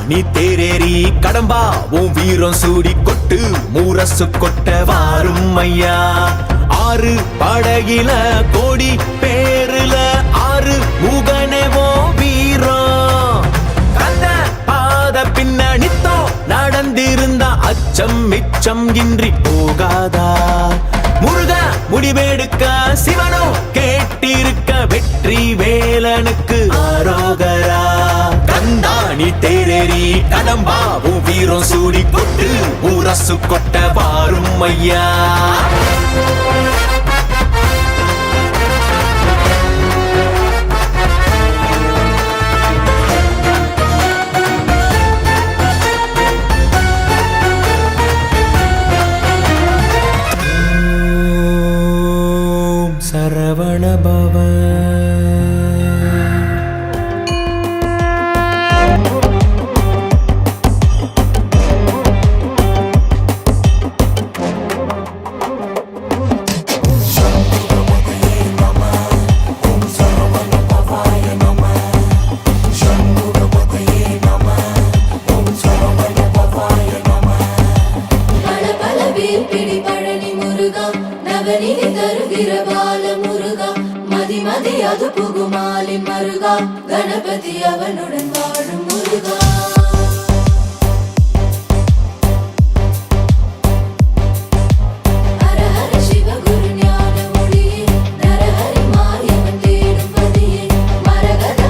நீ தேரேறி கடம்பா உன் வீரம் சூடி கொட்டு மூரசு கொட்ட வாரும் ஐயா. ஆறு படகில கோடி பேருல ஆறு முகனேவோ வீரம். கந்த பாத பின்னணித்தோ நடந்திருந்தா அச்சம் மிச்சம் இன்றி போகாதா. முருக முடிவெடுக்க சிவனோ கேட்டிருக்க வெற்றி வேலனுக்கு ஆரோகரா. கந்தாணி தேரேறி கடம்பாவும் வீரம் சூடி கொட்டு ஊரசு கொட்ட வாரும் ஐயா. சரவண பவ. அது புகுமாலி மருகா கணபதி அவனுடன் வாழும் முருகா. மரகத